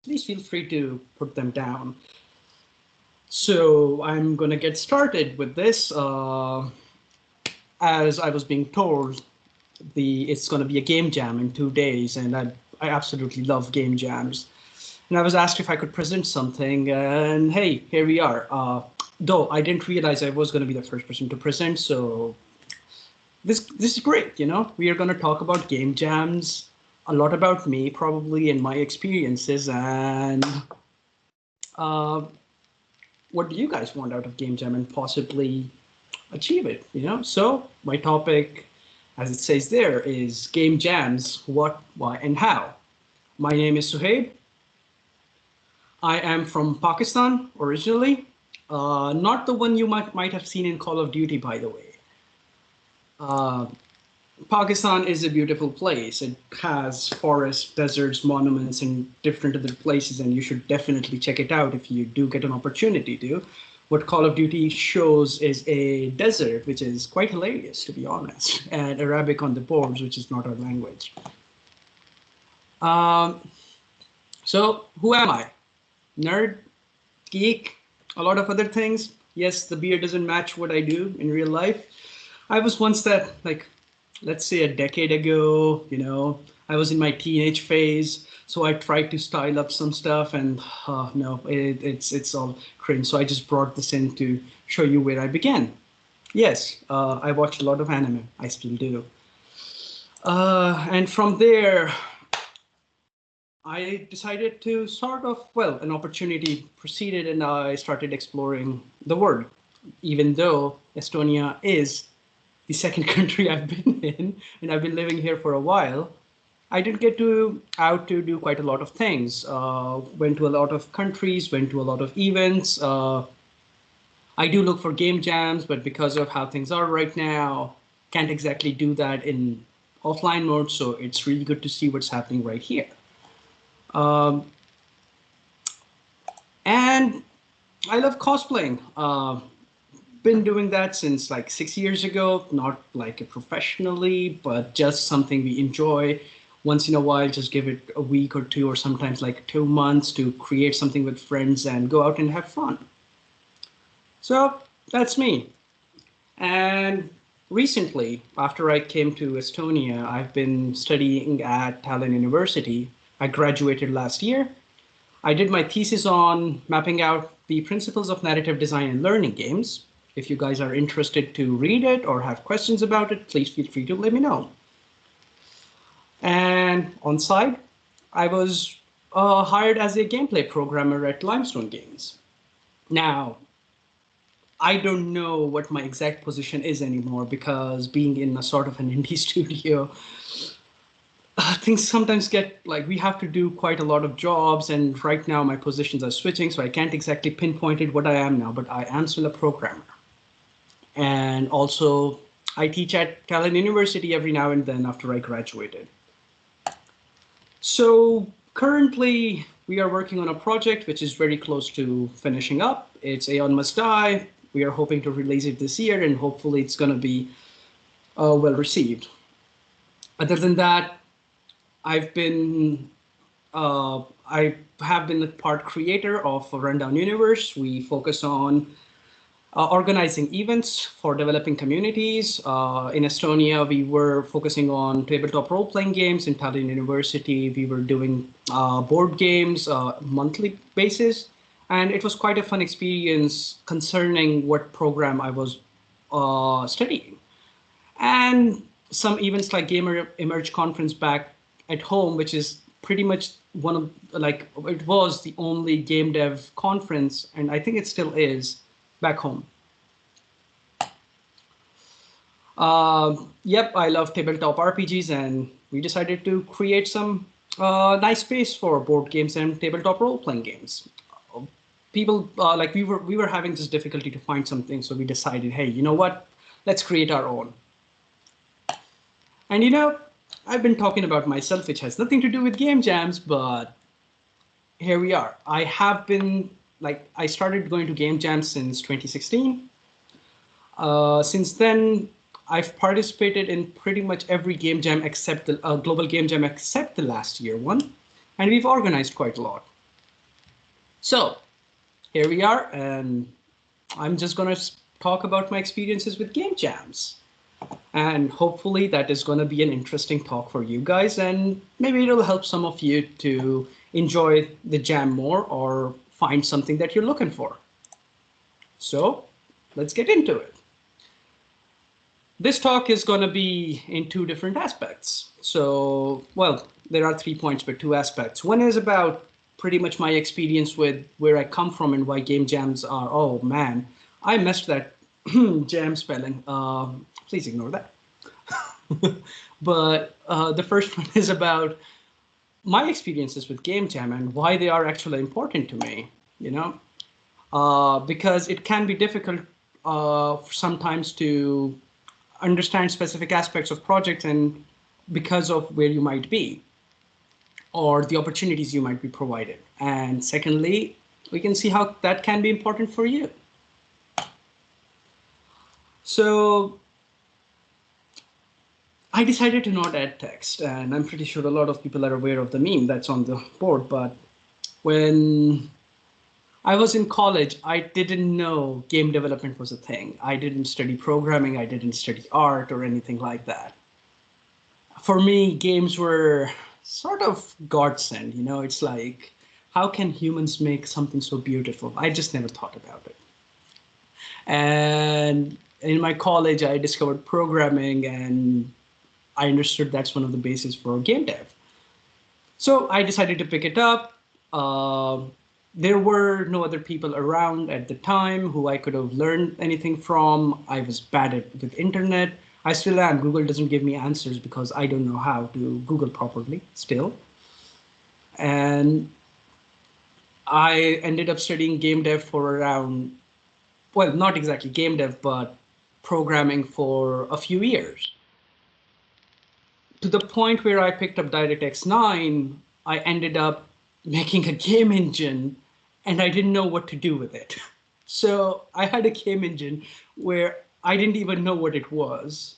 please feel free to put them down. So I'm going to get started with this. As I was being told, it's going to be a game jam in 2 days, and I absolutely love game jams. And I was asked if I could present something, and hey, here we are. Though I didn't realize I was going to be the first person to present, so this is great. We are going to talk about game jams, a lot about me probably and my experiences, and uh, what do you guys want out of game jam and possibly achieve it. So my topic, as it says there, is game jams: what, why, and how. My name is Suhaib. I am from Pakistan originally, not the one you might have seen in Call of Duty, by the way. uh, Pakistan is a beautiful place. It has forests, deserts, monuments, and different other places, and you should definitely check it out if you do get an opportunity to. What Call of Duty shows is a desert, which is quite hilarious, to be honest, and Arabic on the boards, which is not our language. Um, so, who am I? Nerd, geek, a lot of other things. Yes, the beard doesn't match what I do in real life. I was once that, like, let's say a decade ago, I was in my teenage phase, so I tried to style up some stuff, and no, it's all cringe. So I just brought this in to show you where I began. Yes, I watched a lot of anime. I still do. And from there, I decided to sort of, well, an opportunity proceeded, and I started exploring the world. Even though Estonia is the second country I've been in, and I've been living here for a while, I did get out to do quite a lot of things. Went to a lot of countries, went to a lot of events. I do look for game jams, but because of how things are right now, can't exactly do that in offline mode. So it's really good to see what's happening right here. Um, and I love cosplaying. Been doing that since like 6 years ago, not like professionally, but just something we enjoy. Once in a while, just give it a week or two, or sometimes like 2 months to create something with friends and go out and have fun. So that's me. And recently, after I came to Estonia, I've been studying at Tallinn University. I graduated last year. I did my thesis on mapping out the principles of narrative design in learning games. If you guys are interested to read it or have questions about it, please feel free to let me know. And on side, I was hired as a gameplay programmer at Limestone Games. Now, I don't know what my exact position is anymore, because being in a sort of an indie studio, things sometimes get like, we have to do quite a lot of jobs, and right now my positions are switching, so I can't exactly pinpoint it what I am now, but I am still a programmer. And also, I teach at Tallinn University every now and then after I graduated. So currently, we are working on a project which is very close to finishing up. It's Aeon Must Die. We are hoping to release it this year, and hopefully it's going to be well received. Other than that, I've been I have been a part creator of Rundown Universe. We focus on organizing events for developing communities. In Estonia, we were focusing on tabletop role-playing games. In Tallinn University, we were doing board games monthly basis. And it was quite a fun experience concerning what program I was studying. And some events like Gamer Emerge Conference back at home, which is pretty much one of, like, it was the only game dev conference, and I think it still is, back home. Yep, I love tabletop RPGs, and we decided to create some nice space for board games and tabletop role-playing games. People like we were having this difficulty to find something, so we decided, hey, you know what? Let's create our own. And I've been talking about myself, which has nothing to do with game jams, but here we are. I have been, like, I started going to game jams since 2016. Since then, I've participated in pretty much every game jam except the global game jam except the last year one, and we've organized quite a lot. So here we are, and I'm just going to talk about my experiences with game jams. And hopefully that is going to be an interesting talk for you guys, and maybe it'll help some of you to enjoy the jam more or find something that you're looking for. So let's get into it. This talk is going to be in two different aspects. So, well, there are 3 points, but 2 aspects. One is about pretty much my experience with where I come from and why game jams are. Oh man, I messed that jam spelling. Please ignore that. But the first one is about my experiences with game jam and why they are actually important to me. Because it can be difficult sometimes to understand specific aspects of projects, and because of where you might be or the opportunities you might be provided. And secondly, we can see how that can be important for you. So I decided to not add text, and I'm pretty sure a lot of people are aware of the meme that's on the board. But when I was in college, I didn't know game development was a thing. I didn't study programming. I didn't study art or anything like that. For me, games were sort of godsend. It's like, how can humans make something so beautiful? I just never thought about it. And in my college, I discovered programming, and I understood that's one of the bases for game dev. So I decided to pick it up. There were no other people around at the time who I could have learned anything from. I was bad with internet. I still am. Google doesn't give me answers because I don't know how to Google properly still. And I ended up studying game dev for around, well, not exactly game dev, but programming for a few years. To the point where I picked up DirectX 9, I ended up making a game engine, and I didn't know what to do with it. So I had a game engine where I didn't even know what it was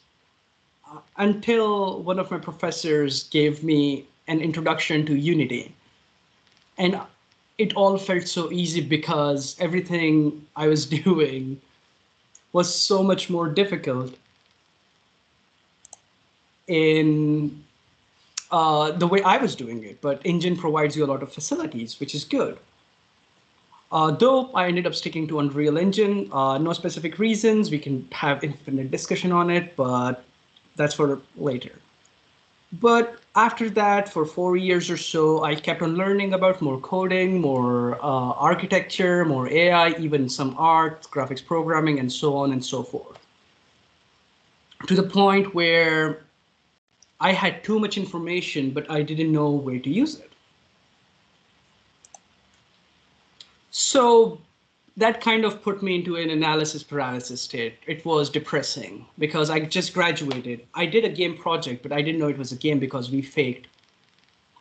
until one of my professors gave me an introduction to Unity. And it all felt so easy because everything I was doing was so much more difficult in the way I was doing it. But Engine provides you a lot of facilities, which is good. Though I ended up sticking to Unreal Engine, no specific reasons. We can have infinite discussion on it, but that's for later. But after that, for 4 years or so, I kept on learning about more coding, more architecture, more AI, even some art, graphics programming, and so on and so forth. To the point where I had too much information, but I didn't know where to use it. So that kind of put me into an analysis paralysis state. It was depressing because I just graduated. I did a game project, but I didn't know it was a game because we faked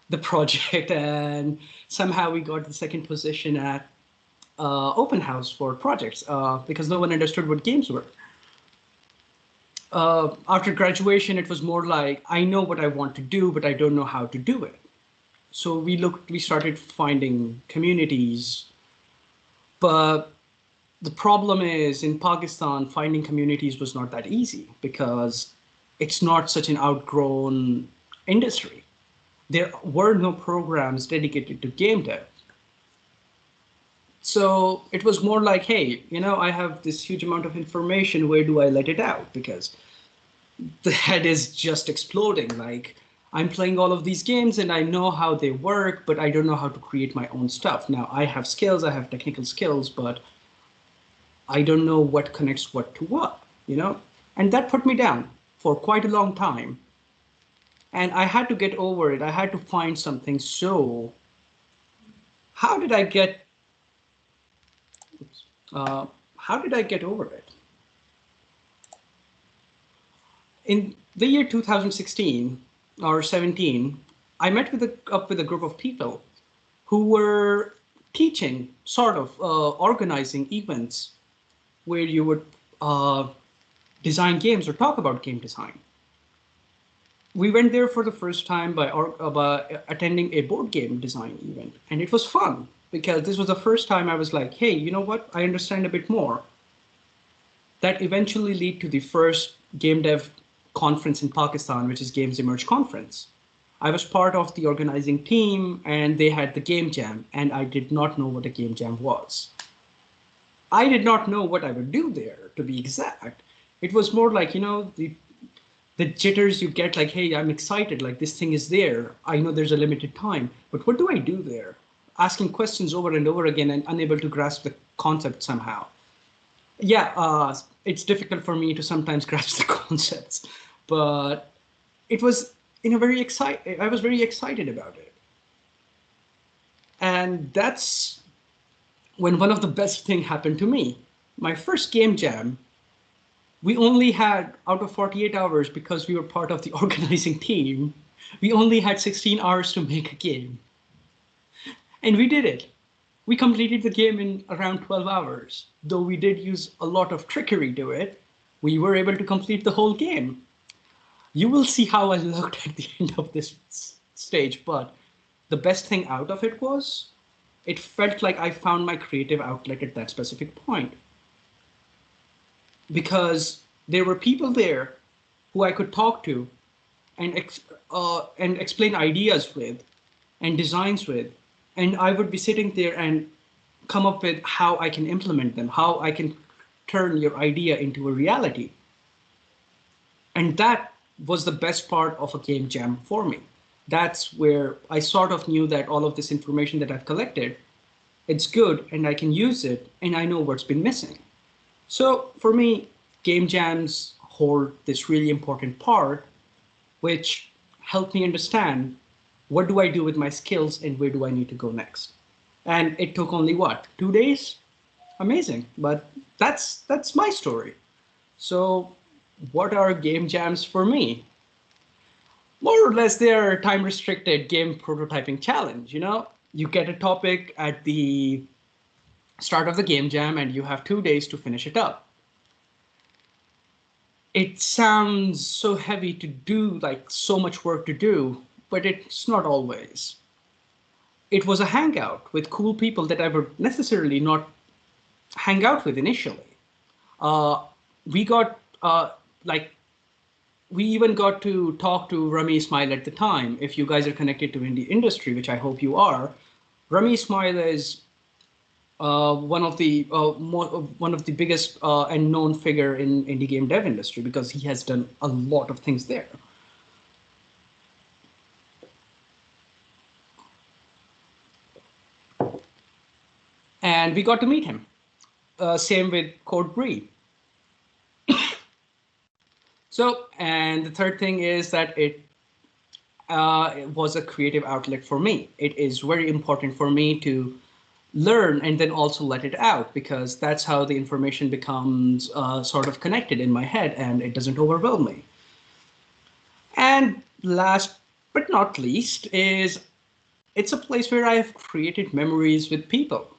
the project, and somehow we got the second position at open house for projects because no one understood what games were. After graduation, it was more like, I know what I want to do, but I don't know how to do it. So we started finding communities. But the problem is, in Pakistan, finding communities was not that easy because it's not such an outgrown industry. There were no programs dedicated to game dev. So it was more like, hey, I have this huge amount of information. Where do I let it out? Because the head is just exploding. Like, I'm playing all of these games and I know how they work, but I don't know how to create my own stuff. Now, I have skills, I have technical skills, but I don't know what connects what to what, And that put me down for quite a long time. And I had to get over it. I had to find something. So how did I get over it? In the year 2016 or 17, I met up with a group of people who were teaching, sort of organizing events where you would design games or talk about game design. We went there for the first time by attending a board game design event, and it was fun. because this was the first time I was like, hey, you know what? I understand a bit more. That eventually led to the first game dev conference in Pakistan, which is Games Emerge Conference. I was part of the organizing team and they had the game jam, and I did not know what a game jam was. I did not know what I would do there, to be exact. It was more like, the jitters you get, like, hey, I'm excited, like this thing is there. I know there's a limited time, but what do I do there? Asking questions over and over again and unable to grasp the concept somehow. Yeah, it's difficult for me to sometimes grasp the concepts, but it was I was very excited about it. And that's when one of the best thing happened to me. My first game jam, we only had, out of 48 hours, because we were part of the organizing team, we only had 16 hours to make a game. And we did it. We completed the game in around 12 hours. Though we did use a lot of trickery to it, we were able to complete the whole game. You will see how I looked at the end of this stage, but the best thing out of it was, it felt like I found my creative outlet at that specific point. Because there were people there who I could talk to and explain ideas with and designs with. And I would be sitting there and come up with how I can implement them, how I can turn your idea into a reality. And that was the best part of a game jam for me. That's where I sort of knew that all of this information that I've collected, it's good and I can use it and I know what's been missing. So for me, game jams hold this really important part, which helped me understand what do I do with my skills and where do I need to go next. And it took only what, 2 days? Amazing, but that's my story. So what are game jams for me? More or less, they're time restricted game prototyping challenge. You get a topic at the start of the game jam and you have 2 days to finish it up. It sounds so heavy to do, like so much work to do, but it's not always. It was a hangout with cool people that I would necessarily not hang out with initially. We got we even got to talk to Rami Ismail at the time. If you guys are connected to indie industry, which I hope you are, Rami Ismail is one of the biggest and known figure in indie game dev industry because he has done a lot of things there. And we got to meet him. Same with Code Bree. So, and the third thing is that it was a creative outlet for me. It is very important for me to learn and then also let it out, because that's how the information becomes sort of connected in my head and it doesn't overwhelm me. And last but not least is it's a place where I have created memories with people.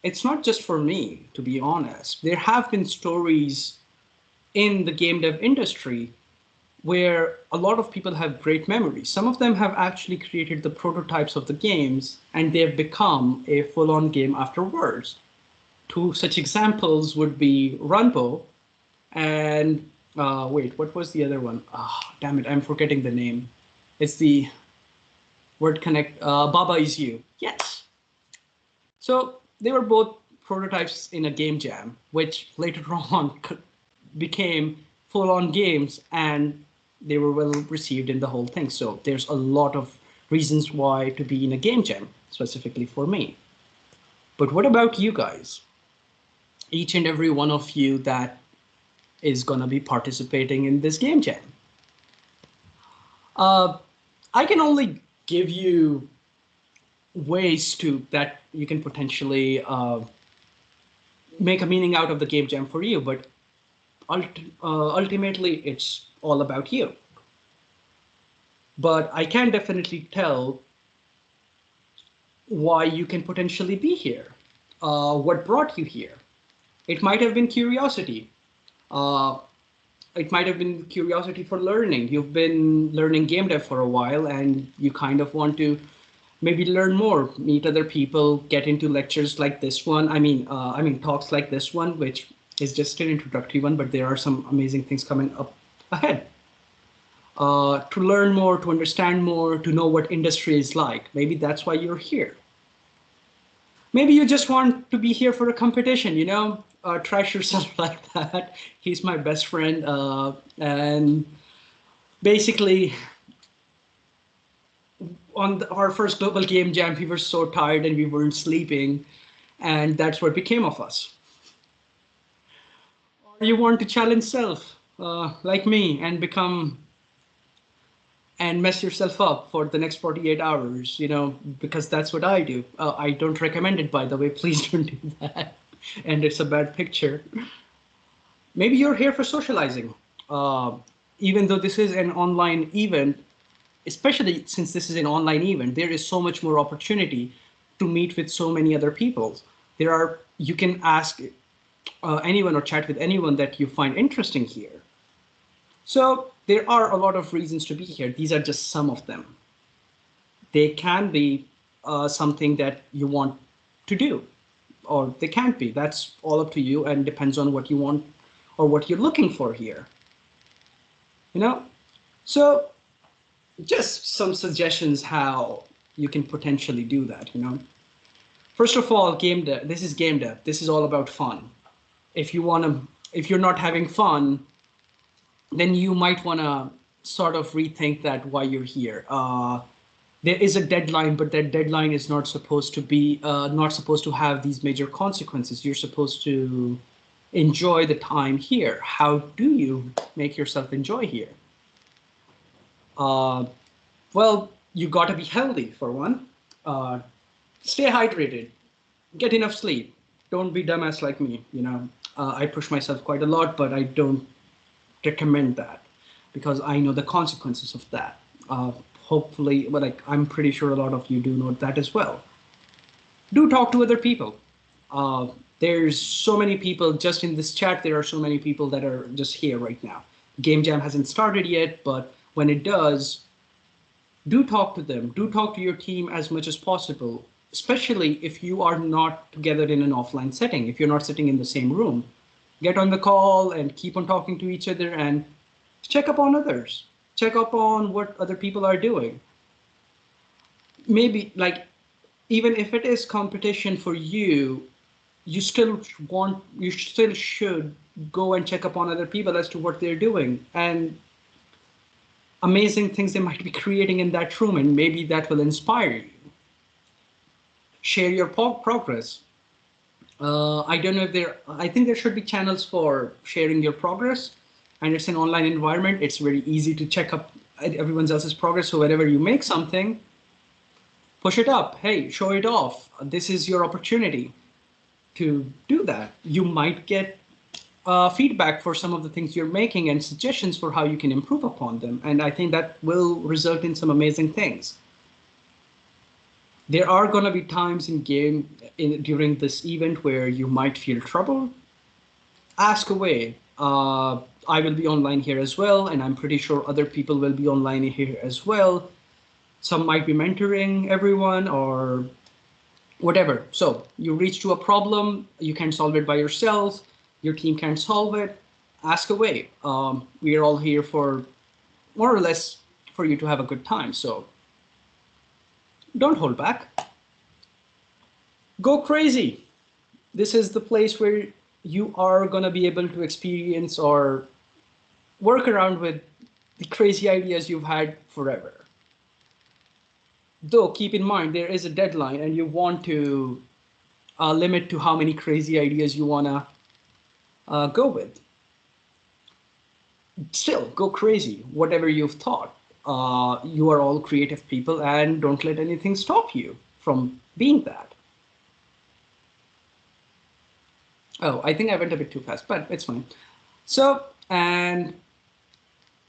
It's not just for me, to be honest. There have been stories in the game dev industry where a lot of people have great memories. Some of them have actually created the prototypes of the games and they've become a full-on game afterwards. Two such examples would be Runbo and wait, what was the other one? Oh, damn it, I'm forgetting the name. It's the word connect, Baba Is You. Yes. So they were both prototypes in a game jam, which later on became full-on games and they were well received in the whole thing. So there's a lot of reasons why to be in a game jam, specifically for me. But what about you guys? Each and every one of you that is going to be participating in this game jam. I can only give you ways that you can potentially make a meaning out of the game jam for you, but ultimately it's all about you. But I can definitely tell why you can potentially be here, what brought you here. It might have been curiosity. It might have been curiosity for learning. You've been learning game dev for a while and you kind of want to Maybe learn more, meet other people, get into lectures like this one. I mean talks like this one, which is just an introductory one, but there are some amazing things coming up ahead. To learn more, to understand more, to know what industry is like. Maybe that's why you're here. Maybe you just want to be here for a competition, trash yourself like that. He's my best friend. And basically, on our first global game jam, we were so tired and we weren't sleeping. And that's what became of us. Or you want to challenge self, like me, and become and mess yourself up for the next 48 hours, because that's what I do. I don't recommend it, by the way. Please don't do that. And it's a bad picture. Maybe you're here for socializing. Uh, Even though this is an online event, especially since this is an online event, there is so much more opportunity to meet with so many other people. You can ask anyone or chat with anyone that you find interesting here. So there are a lot of reasons to be here. These are just some of them. They can be something that you want to do, or they can't be. That's all up to you and depends on what you want or what you're looking for here. So just some suggestions how you can potentially do that. First of all, game dev. This is game dev. This is all about fun. If you're not having fun, then you might want to sort of rethink that why you're here. There is a deadline, but that deadline is not supposed to have these major consequences. You're supposed to enjoy the time here. How do you make yourself enjoy here? Well, you got to be healthy for one. Stay hydrated. Get enough sleep. Don't be dumbass like me. I push myself quite a lot, but I don't recommend that because I know the consequences of that. Hopefully, but I'm pretty sure a lot of you do know that as well. Do talk to other people. There's so many people just in this chat. There are so many people that are just here right now. Game Jam hasn't started yet, but when it does, do talk to them. Do talk to your team as much as possible, especially if you are not together in an offline setting. If you're not sitting in the same room, get on the call and keep on talking to each other and check up on others. Check up on what other people are doing. Maybe even if it is competition for you, you still should go and check up on other people as to what they're doing and amazing things they might be creating in that room, and maybe that will inspire you. Share your progress. I don't know if I think there should be channels for sharing your progress, and it's an online environment. It's very easy to check up everyone else's progress. So whenever you make something, push it up. Hey, show it off. This is your opportunity to do that. You might get feedback for some of the things you're making and suggestions for how you can improve upon them. And I think that will result in some amazing things. There are going to be times during this event where you might feel trouble. Ask away. I will be online here as well, and I'm pretty sure other people will be online here as well. Some might be mentoring everyone or whatever. So you reach to a problem, you can't solve it by yourself, your team can't solve it, ask away. We are all here for more or less for you to have a good time. So don't hold back. Go crazy. This is the place where you are going to be able to experience or work around with the crazy ideas you've had forever. Though keep in mind, there is a deadline and you want to limit to how many crazy ideas you want to go with. Still, go crazy, whatever you've thought. You are all creative people and don't let anything stop you from being that. Oh, I think I went a bit too fast, but it's fine. So, and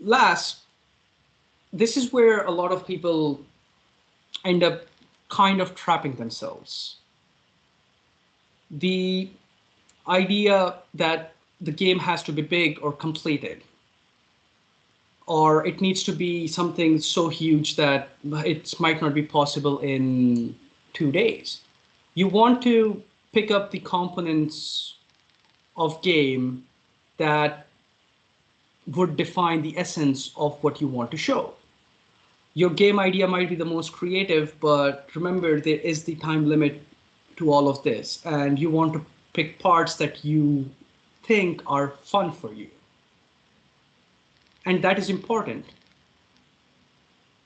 last, this is where a lot of people end up kind of trapping themselves. The idea that the game has to be big or completed. or it needs to be something so huge that it might not be possible in 2 days. You want to pick up the components of game that would define the essence of what you want to show. Your game idea might be the most creative, but remember there is the time limit to all of this, and you want to pick parts that you think are fun for you. And that is important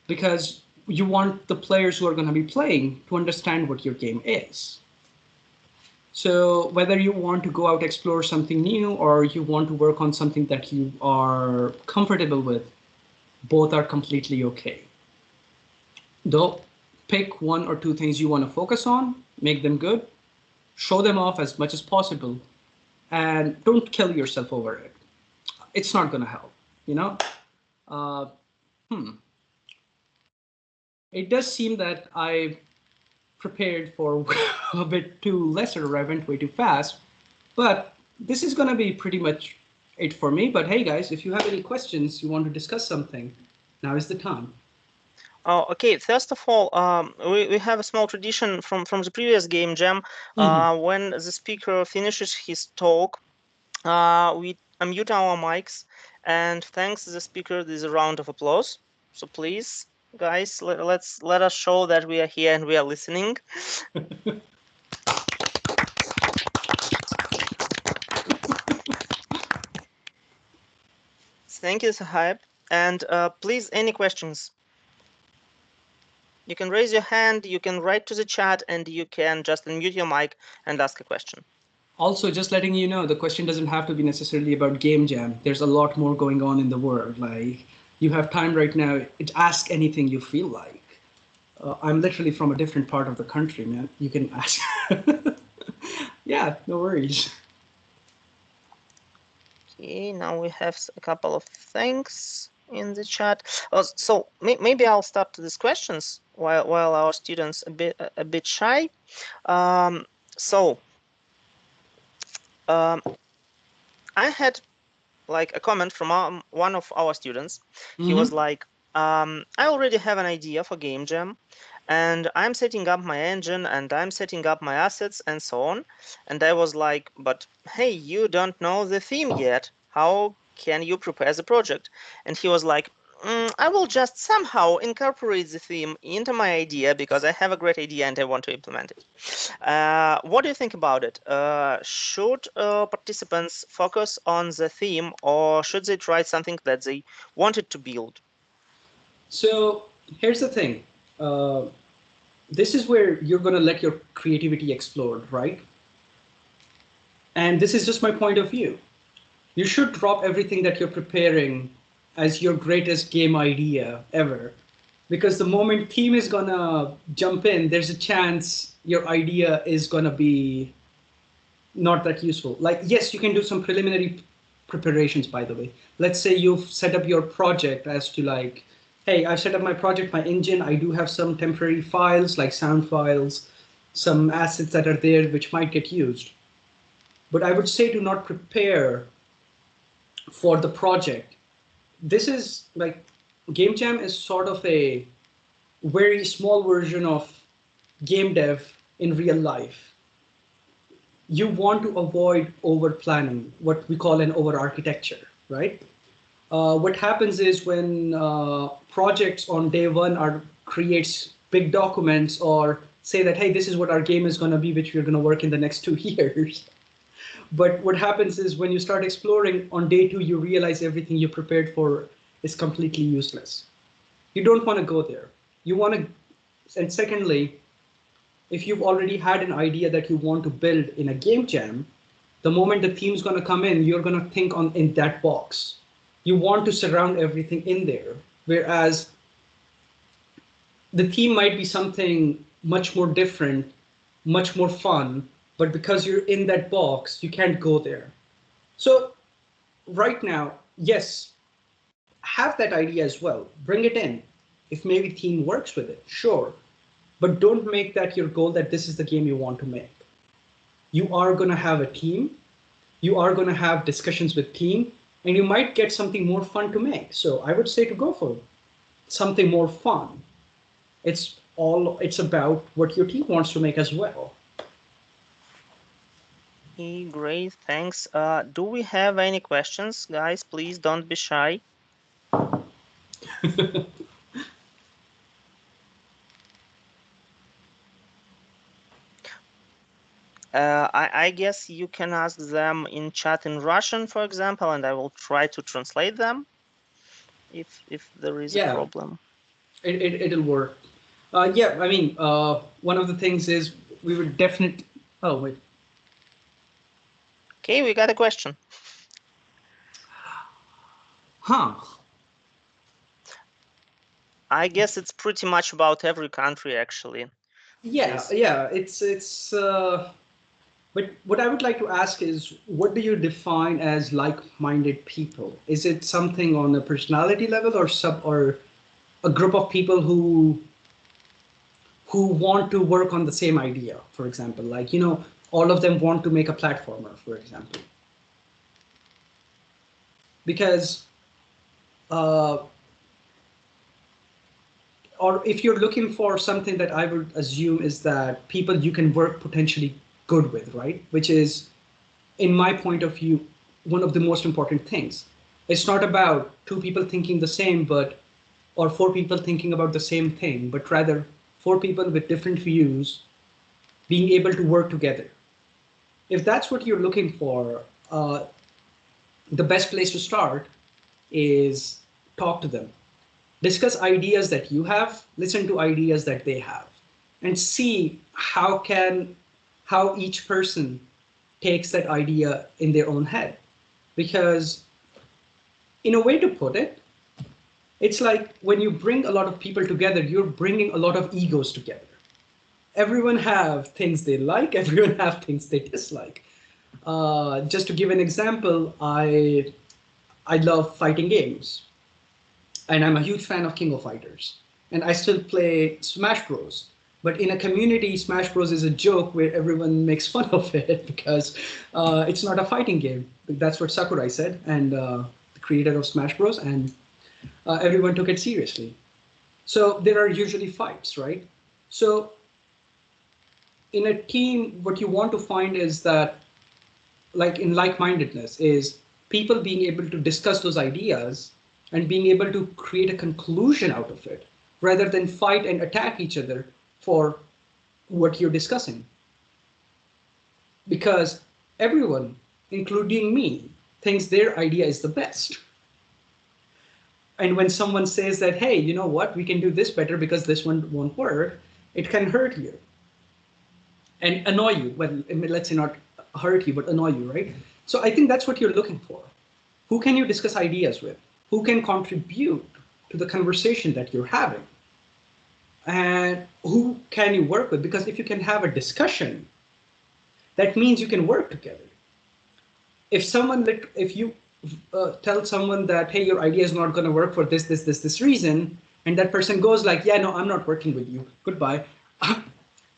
because you want the players who are going to be playing to understand what your game is. So whether you want to go out explore something new or you want to work on something that you are comfortable with, both are completely okay. Though, pick one or two things you want to focus on, make them good, show them off as much as possible, and don't kill yourself over it. It's not going to help, you know? Uh, It does seem that I prepared for a bit too lesser. I went way too fast, but this is going to be pretty much it for me. But hey, guys, if you have any questions, you want to discuss something, now is the time. Oh, okay. First of all, we have a small tradition from the previous game jam. When the speaker finishes his talk, we unmute our mics and thanks the speaker. There's a round of applause. So please, guys, let us show that we are here and we are listening. Thank you, Suhaib. And please, any questions? You can raise your hand, you can write to the chat, and you can just unmute your mic and ask a question. Also, just letting you know, the question doesn't have to be necessarily about Game Jam. There's a lot more going on in the world. Like, you have time right now to ask anything you feel like. I'm literally from a different part of the country, man. You can ask. Yeah, no worries. Okay, now we have a couple of things in the chat. So maybe I'll start these questions while our students a bit shy. I had like a comment from one of our students. He was like, I already have an idea for Game Jam, and I'm setting up my engine and I'm setting up my assets and so on. And I was like, but hey, you don't know the theme yet. How can you prepare the project? And he was like, I will just somehow incorporate the theme into my idea because I have a great idea and I want to implement it. What do you think about it? Should participants focus on the theme or should they try something that they wanted to build? So here's the thing. This is where you're going to let your creativity explode, right? And this is just my point of view. You should drop everything that you're preparing as your greatest game idea ever. Because the moment team is gonna jump in, there's a chance your idea is gonna be not that useful. Like, yes, you can do some preliminary preparations, by the way. Let's say you've set up your project as to like, hey, I've set up my project, my engine. I do have some temporary files like sound files, some assets that are there which might get used. But I would say to not prepare for the project. This is like Game Jam is sort of a very small version of game dev in real life. You want to avoid over planning, what we call an over architecture, right? What happens is when projects on day one are creates big documents or say that, hey, this is what our game is going to be, which we're going to work in the next 2 years. But what happens is when you start exploring on day two, you realize everything you prepared for is completely useless. You don't want to go there. You want to, and secondly, if you've already had an idea that you want to build in a game jam, the moment the theme's going to come in, you're going to think on in that box. You want to surround everything in there. Whereas the theme might be something much more different, much more fun, but because you're in that box, you can't go there. So right now, yes, have that idea as well. Bring it in. If maybe team works with it, sure. But don't make that your goal that this is the game you want to make. You are going to have a team. You are going to have discussions with team. and you might get something more fun to make. So I would say to go for something more fun. It's about what your team wants to make as well. Great, thanks. Do we have any questions, guys? Please don't be shy. I guess you can ask them in chat in Russian, for example, and I will try to translate them if there is a Yeah, problem. it'll work. Yeah, I mean, one of the things is we would definitely. Oh wait. Okay, we got a question. Huh. I guess it's pretty much about every country, actually. Yeah, This. yeah. It's. But what I would like to ask is, what do you define as like-minded people? Is it something on a personality level, or a group of people who want to work on the same idea? For example, like all of them want to make a platformer, for example, because uh, or if you're looking for something that I would assume is that people you can work potentially good with, right? Which is, in my point of view, one of the most important things. It's not about two people thinking the same, or four people thinking about the same thing, but rather four people with different views being able to work together. If that's what you're looking for, the best place to start is talk to them. Discuss ideas that you have, listen to ideas that they have, and see how each person takes that idea in their own head. Because in a way to put it, it's like when you bring a lot of people together, you're bringing a lot of egos together. Everyone have things they like, everyone have things they dislike. Just to give an example, I love fighting games, and I'm a huge fan of King of Fighters, and I still play Smash Bros. But in a community, Smash Bros is a joke where everyone makes fun of it because it's not a fighting game. That's what Sakurai said, and the creator of Smash Bros. And everyone took it seriously. So there are usually fights, right? So in a team, what you want to find is that, like in like-mindedness, is people being able to discuss those ideas and being able to create a conclusion out of it, rather than fight and attack each other for what you're discussing. Because everyone, including me, thinks their idea is the best. And when someone says that, hey, you know what, we can do this better because this one won't work, it can hurt you and annoy you. Well, let's say not hurt you, but annoy you, right? So I think that's what you're looking for. Who can you discuss ideas with? Who can contribute to the conversation that you're having? And who can you work with? Because if you can have a discussion, that means you can work together. If you tell someone that, hey, your idea is not going to work for this reason, and that person goes like, yeah, no, I'm not working with you, goodbye,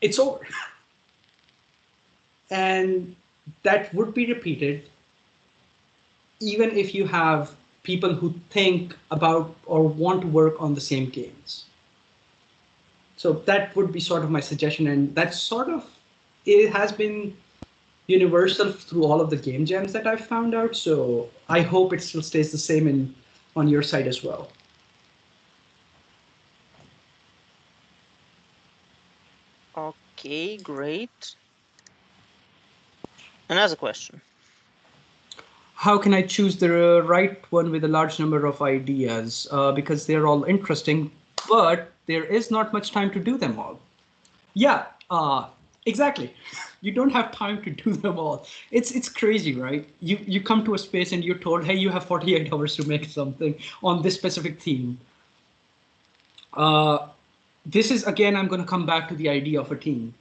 it's over. And that would be repeated even if you have people who think about or want to work on the same games. So that would be sort of my suggestion, and that's sort of, it has been universal through all of the game jams that I've found out. So I hope it still stays the same on your side as well. Okay, great. Another question. How can I choose the right one with a large number of ideas? Because they're all interesting, but there is not much time to do them all. Yeah, exactly. You don't have time to do them all. It's crazy, right? You come to a space and you're told, hey, you have 48 hours to make something on this specific theme. Uh, this is again, I'm going to come back to the idea of a team.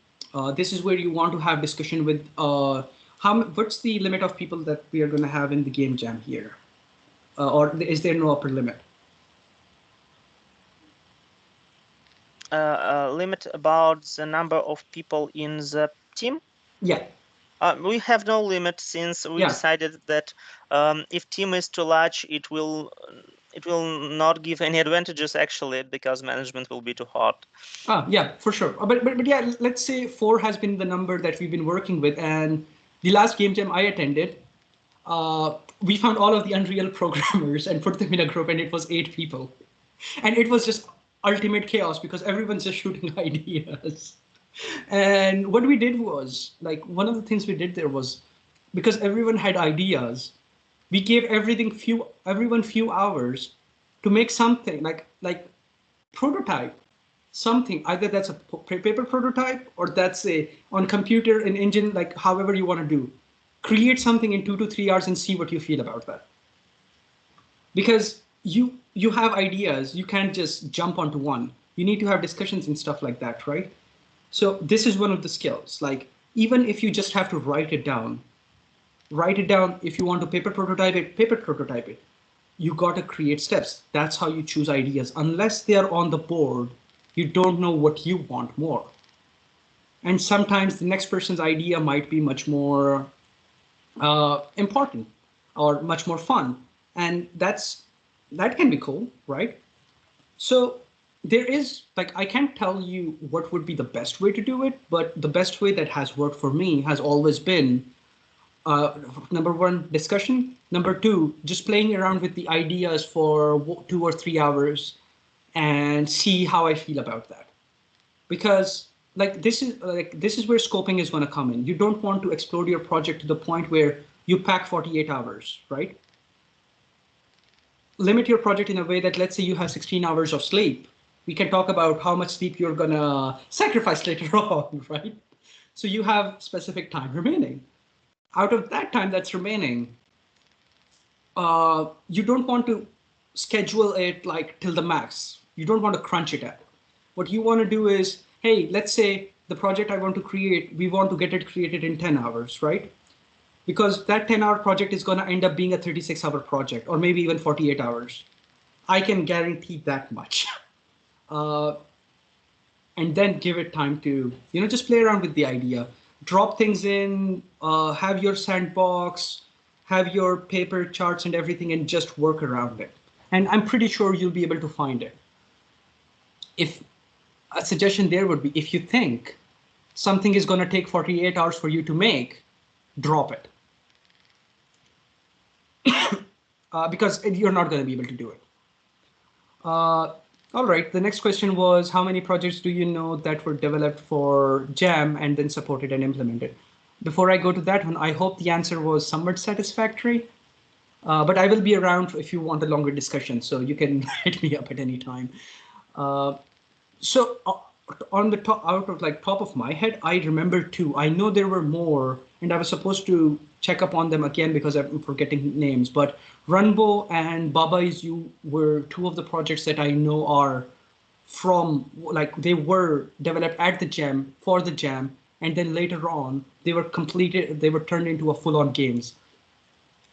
This is where you want to have discussion with what's the limit of people that we are going to have in the game jam here, or is there no upper limit? Limit about the number of people in the team? Yeah, We have no limit since we yeah. decided that if team is too large, it will not give any advantages actually, because management will be too hard. Yeah, for sure. But yeah, let's say 4 has been the number that we've been working with, and the last game jam I attended, we found all of the Unreal programmers and put them in a group, and it was 8 people, and it was just ultimate chaos because everyone's just shooting ideas. And what we did was, like, one of the things we did there was, because everyone had ideas, we gave everyone few hours to make something like prototype something. Either that's a paper prototype or that's a on computer an engine, like however you want to do. Create something in 2 to 3 hours and see what you feel about that. Because you have ideas, you can't just jump onto one. You need to have discussions and stuff like that, right? So this is one of the skills. Like, even if you just have to write it down. If you want to paper prototype it. You got to create steps. That's how you choose ideas. Unless they are on the board, you don't know what you want more. And sometimes the next person's idea might be much more important or much more fun. And that can be cool, right? So there is, like, I can't tell you what would be the best way to do it, but the best way that has worked for me has always been number one, discussion. Number two, just playing around with the ideas for 2 or 3 hours and see how I feel about that. Because this is where scoping is going to come in. You don't want to explode your project to the point where you pack 48 hours, right? Limit your project in a way that, let's say you have 16 hours of sleep. We can talk about how much sleep you're going to sacrifice later on, right? So you have specific time remaining. Out of that time that's remaining, you don't want to schedule it like till the max. You don't want to crunch it at. What you want to do is, hey, let's say the project I want to create, we want to get it created in 10 hours, right? Because that 10-hour project is going to end up being a 36-hour project, or maybe even 48 hours. I can guarantee that much. And then give it time to, just play around with the idea. Drop things in, have your sandbox, have your paper charts and everything, and just work around it. And I'm pretty sure you'll be able to find it. If a suggestion there would be, if you think something is going to take 48 hours for you to make, drop it. Because you're not going to be able to do it. All right, the next question was, how many projects do you know that were developed for Jam and then supported and implemented? Before I go to that one, I hope the answer was somewhat satisfactory, but I will be around if you want a longer discussion, so you can hit me up at any time. So on the top, out of top of my head, I remember 2. I know there were more, and I was supposed to check up on them again because I'm forgetting names, but Runbo and Baba Is You were 2 of the projects that I know are from, they were developed at the Jam, for the Jam, and then later on, they were turned into a full-on games.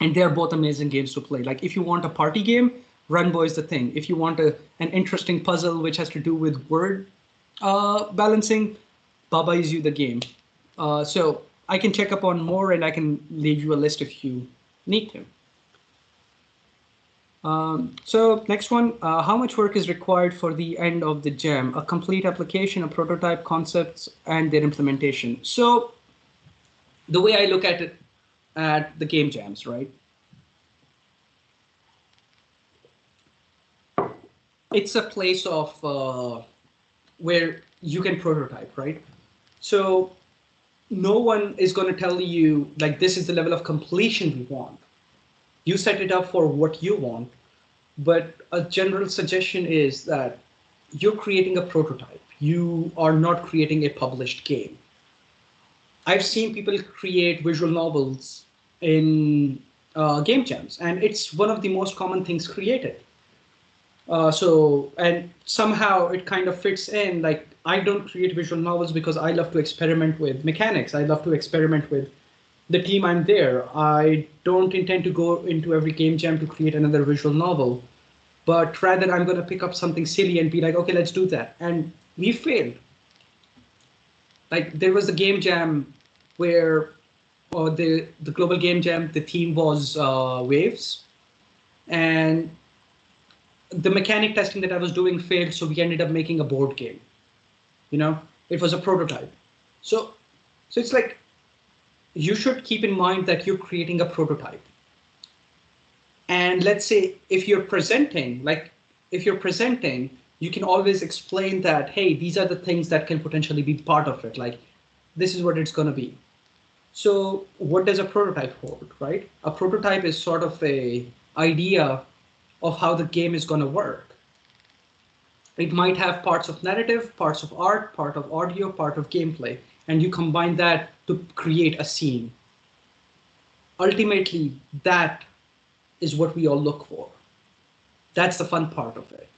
And they're both amazing games to play. Like, if you want a party game, Runbo is the thing. If you want an interesting puzzle which has to do with word balancing, Baba Is You the game. So I can check up on more, and I can leave you a list if you need to. So next one, how much work is required for the end of the Jam? A complete application, a prototype, concepts, and their implementation. So the way I look at it at the game jams, right? It's a place of where you can prototype, right? So no one is going to tell you, this is the level of completion we want. You set it up for what you want, but a general suggestion is that you're creating a prototype. You are not creating a published game. I've seen people create visual novels in game jams, and it's one of the most common things created. And somehow it kind of fits in. I don't create visual novels because I love to experiment with mechanics. I love to experiment with the team I'm there. I don't intend to go into every game jam to create another visual novel, but rather I'm going to pick up something silly and be like, okay, let's do that. And we failed. There was a game jam where or the global game jam, the theme was waves, and the mechanic testing that I was doing failed, so we ended up making a board game. You know, it was a prototype. So, so it's like you should keep in mind that you're creating a prototype. And let's say if you're presenting, you can always explain that, hey, these are the things that can potentially be part of it. Like, this is what it's going to be. So what does a prototype hold, right? A prototype is sort of a idea of how the game is going to work. It might have parts of narrative, parts of art, part of audio, part of gameplay, and you combine that to create a scene. Ultimately, that is what we all look for. That's the fun part of it,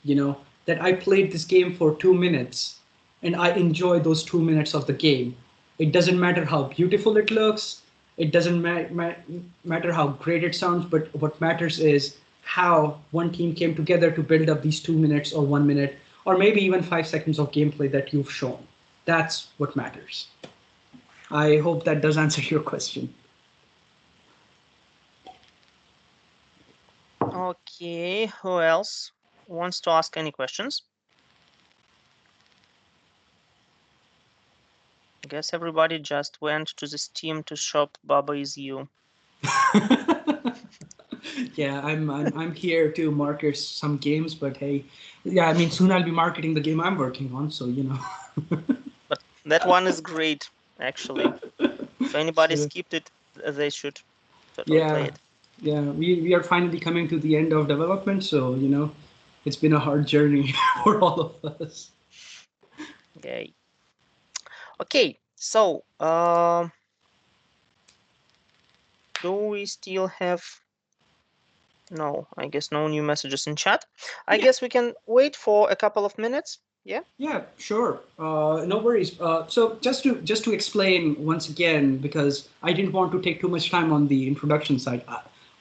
that I played this game for 2 minutes and I enjoy those 2 minutes of the game. It doesn't matter how beautiful it looks. It doesn't matter how great it sounds, but what matters is how one team came together to build up these 2 minutes or 1 minute, or maybe even 5 seconds of gameplay that you've shown. That's what matters. I hope that does answer your question. Okay, who else wants to ask any questions? I guess everybody just went to the Steam to shop Baba Is You. Yeah, I'm here to market some games, but hey, yeah, I mean, soon I'll be marketing the game I'm working on, so But that one is great, actually. If anybody So, skipped it, they should totally play yeah, it. yeah, we are finally coming to the end of development, so it's been a hard journey for all of us. Yay. Okay, so do we still have? No, I guess no new messages in chat. I Yeah. guess we can wait for a couple of minutes. Yeah. Yeah, sure. No worries. So just to explain once again, because I didn't want to take too much time on the introduction side,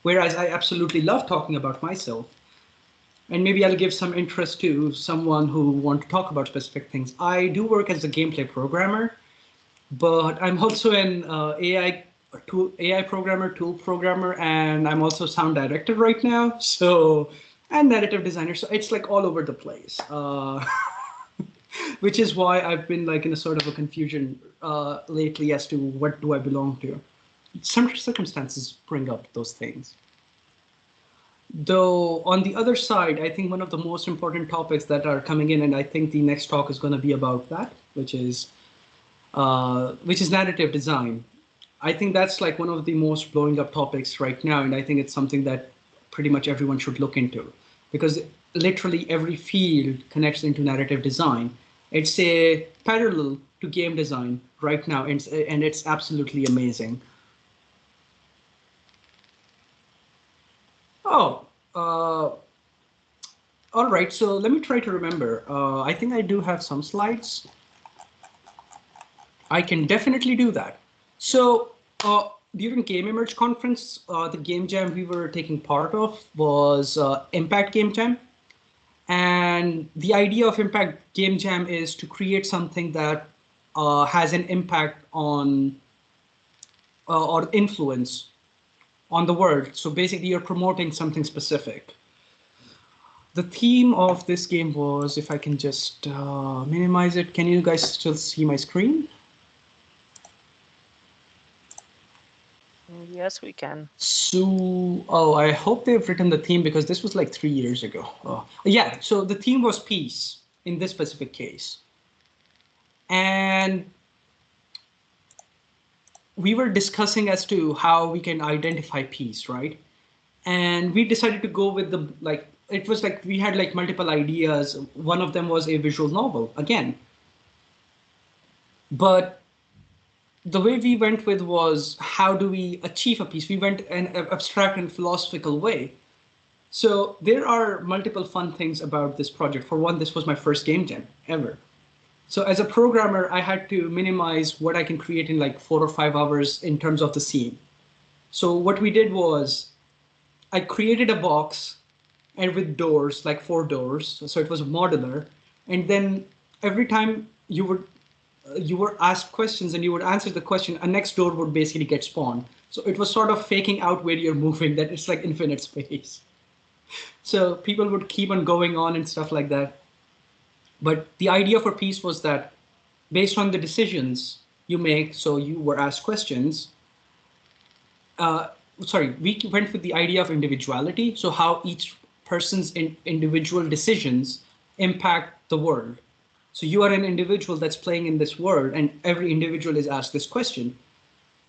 whereas I absolutely love talking about myself, and maybe I'll give some interest to someone who want to talk about specific things. I do work as a gameplay programmer, but I'm also an AI programmer, tool programmer, and I'm also sound director right now. So, and narrative designer. So it's like all over the place. Which is why I've been like in a sort of a confusion lately as to what do I belong to. Some circumstances bring up those things. Though on the other side, I think one of the most important topics that are coming in, and I think the next talk is going to be about that, which is narrative design. I think that's like one of the most blowing up topics right now, and I think it's something that pretty much everyone should look into, because literally every field connects into narrative design. It's a parallel to game design right now, and it's absolutely amazing. Oh, all right. So let me try to remember. I think I do have some slides. I can definitely do that. So during Game Emerge conference, the game jam we were taking part of was Impact Game Jam. And the idea of Impact Game Jam is to create something that has an impact on or influence on the world. So basically, you're promoting something specific. The theme of this game was, if I can just minimize it, can you guys still see my screen? Yes, we can. So, I hope they've written the theme because this was like 3 years ago. Oh, yeah, so the theme was peace in this specific case. And we were discussing as to how we can identify peace, right? And we decided to go with it was like we had like multiple ideas. One of them was a visual novel, again. But the way we went with was, how do we achieve a peace? We went an abstract and philosophical way. So there are multiple fun things about this project. For one, this was my first game jam ever. So as a programmer, I had to minimize what I can create in like 4 or 5 hours in terms of the scene. So what we did was I created a box and with doors, like 4 doors. So it was modular. And then every time you would you were asked questions and you would answer the question, a next door would basically get spawned. So it was sort of faking out where you're moving, that it's like infinite space. So people would keep on going on and stuff like that. But the idea for peace was that based on the decisions you make, so you were asked questions, uh, we went with the idea of individuality. So how each person's individual decisions impact the world. So you are an individual that's playing in this world, and every individual is asked this question.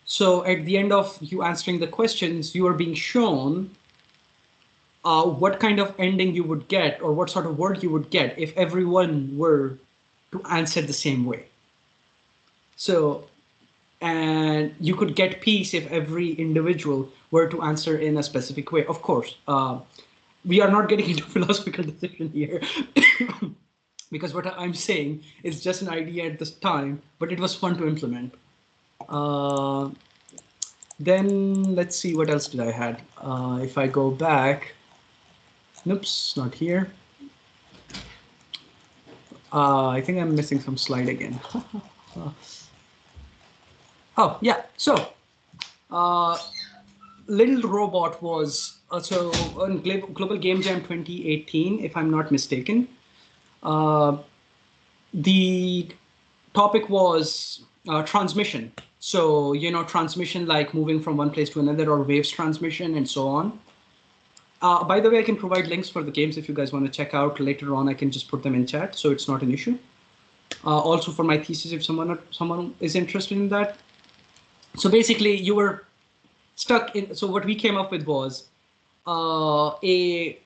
So at the end of you answering the questions, you are being shown what kind of ending you would get, or what sort of world you would get if everyone were to answer the same way. So, and you could get peace if every individual were to answer in a specific way. Of course, we are not getting into philosophical decision here. Because what I'm saying is just an idea at this time, but it was fun to implement. Then let's see, what else did I had? If I go back, oops, not here. I think I'm missing some slide again. Oh, yeah. So, Little Robot was so on Global Game Jam 2018, if I'm not mistaken. The topic was transmission. So, transmission like moving from one place to another, or waves transmission and so on. By the way, I can provide links for the games if you guys want to check out later on. I can just put them in chat, so it's not an issue. Also for my thesis, if someone is interested in that. So basically, you were stuck in. So what we came up with was a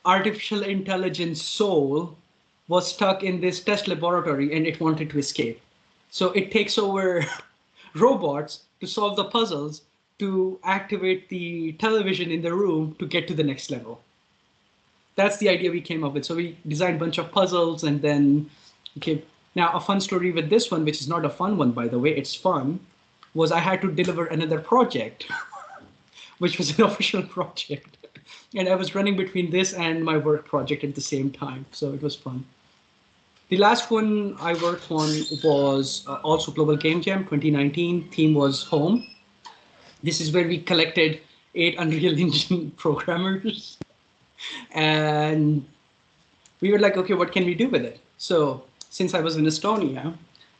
artificial intelligence soul was stuck in this test laboratory, and it wanted to escape. So it takes over robots to solve the puzzles, to activate the television in the room to get to the next level. That's the idea we came up with. So we designed a bunch of puzzles, and then, okay. Now a fun story with this one, which is not a fun one, by the way, it's fun, was I had to deliver another project, which was an official project. And I was running between this and my work project at the same time. So it was fun. The last one I worked on was also Global Game Jam 2019. Theme was home. This is where we collected 8 Unreal Engine programmers. And we were like, okay, what can we do with it? So since I was in Estonia,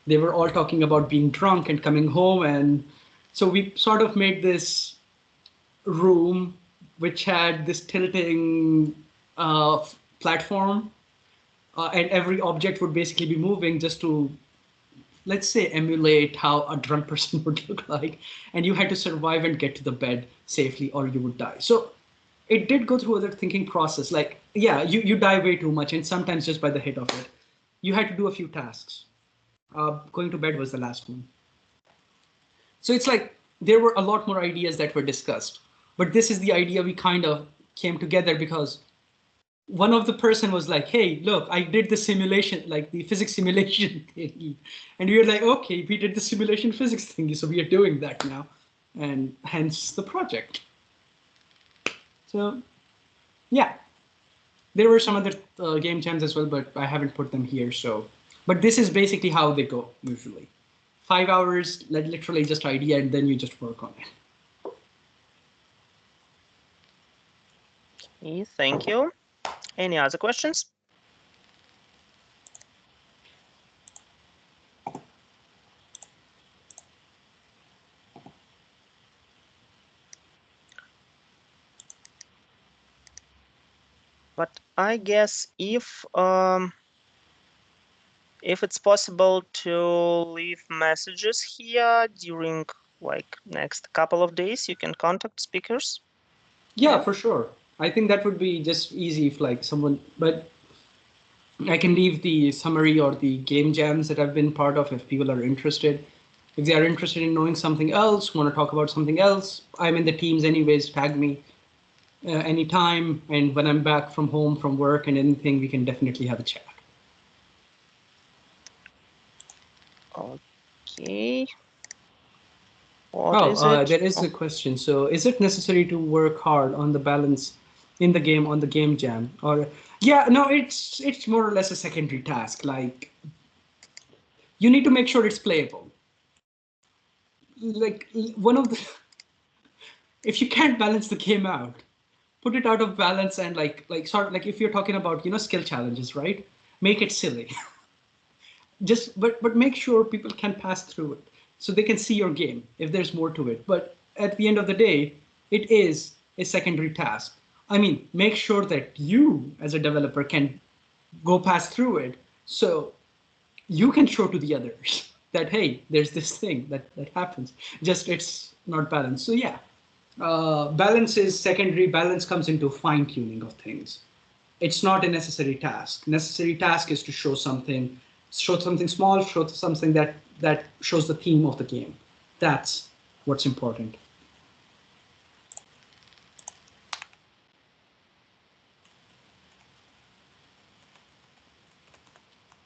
they were all talking about being drunk and coming home. And so we sort of made this room which had this tilting platform. And every object would basically be moving just to, let's say, emulate how a drunk person would look like. And you had to survive and get to the bed safely, or you would die. So it did go through other thinking process. Like, yeah, you die way too much, and sometimes just by the hit of it. You had to do a few tasks. Going to bed was the last one. So it's like there were a lot more ideas that were discussed. But this is the idea we kind of came together because one of the person was like, hey, look, I did the simulation, like the physics simulation thingy. And we were like, okay, we did the simulation physics thingy, so we are doing that now. And hence the project. So, yeah. There were some other game jams as well, but I haven't put them here. So, but this is basically how they go usually. 5 hours, like literally just idea, and then you just work on it. Okay, thank you. Any other questions? But I guess if it's possible to leave messages here during like next couple of days, you can contact speakers. Yeah, for sure. I think that would be just easy if like someone, but I can leave the summary or the game jams that I've been part of if people are interested. If they are interested in knowing something else, want to talk about something else, I'm in the teams anyways, tag me anytime. And when I'm back from home, from work and anything, we can definitely have a chat. Okay. There is a question. So is it necessary to work hard on the balance in the game on the game jam? Or yeah, no, it's more or less a secondary task. Like you need to make sure it's playable. Like one of the, if you can't balance the game out, put it out of balance and like sort of like if you're talking about skill challenges, right? Make it silly. Just but make sure people can pass through it so they can see your game if there's more to it. But at the end of the day, it is a secondary task. I mean, make sure that you as a developer can go pass through it so you can show to the others that hey, there's this thing that happens. Just it's not balanced. So yeah, balance is secondary. Balance comes into fine tuning of things. It's not a necessary task. Necessary task is to show something small, show something that shows the theme of the game. That's what's important.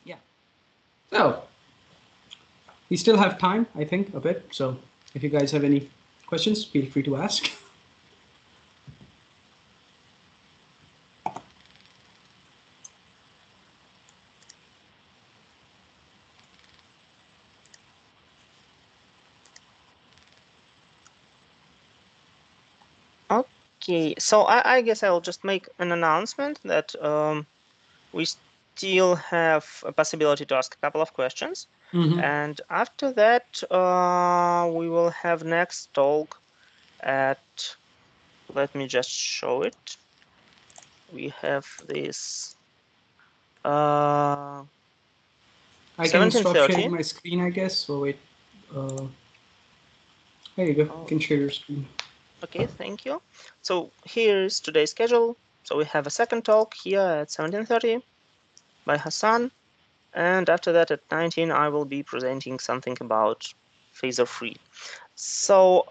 Yeah. So we still have time, I think, a bit. So if you guys have any questions, feel free to ask. Okay, so I guess I'll just make an announcement that we still have a possibility to ask a couple of questions. Mm-hmm. And after that, we will have next talk at, let me just show it. We have this I can stop 17:30. sharing my screen, I guess. So wait, there you go. You can share your screen. Okay, thank you. So here's today's schedule. So we have a second talk here at 17:30 by Hassan. And after that at 19, I will be presenting something about phaser free. So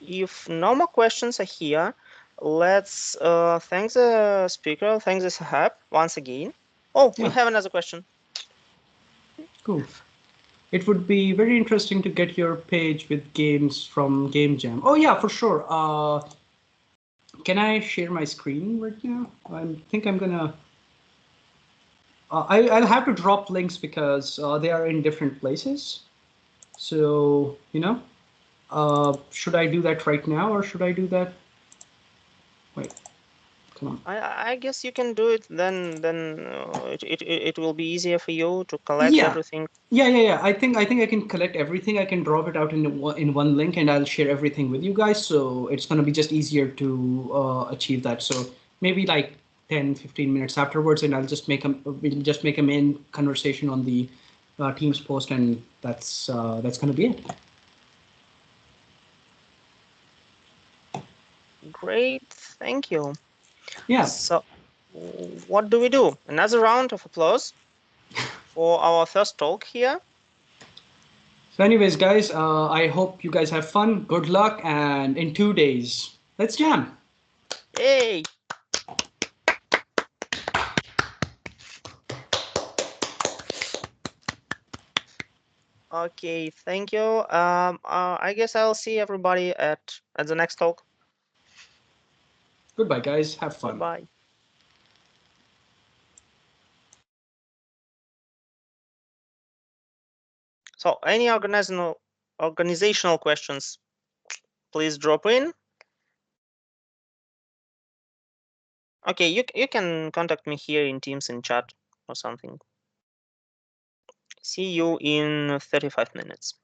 if no more questions are here, let's thank the speaker, thank the Suhaib once again. Oh, we Yeah. have another question. Cool. It would be very interesting to get your page with games from Game Jam. Oh yeah, for sure. Can I share my screen right now? I think I'm gonna. I'll have to drop links because they are in different places. So should I do that right now or should I do that? Wait, come on. I guess you can do it. Then it will be easier for you to collect Yeah, everything. yeah. I think I can collect everything. I can drop it out in one link, and I'll share everything with you guys. So it's gonna be just easier to achieve that. So maybe like 10, 15 minutes afterwards, and we'll just make a main conversation on the Teams post, and that's gonna be it. Great, thank you. Yeah. So what do we do? Another round of applause for our first talk here. So anyways, guys, I hope you guys have fun. Good luck, and in 2 days, let's jam. Hey. Okay, thank you. I guess I'll see everybody at the next talk. Goodbye, guys. Have fun. Goodbye. So any organizational questions, please drop in. Okay, you can contact me here in Teams in chat or something. See you in 35 minutes.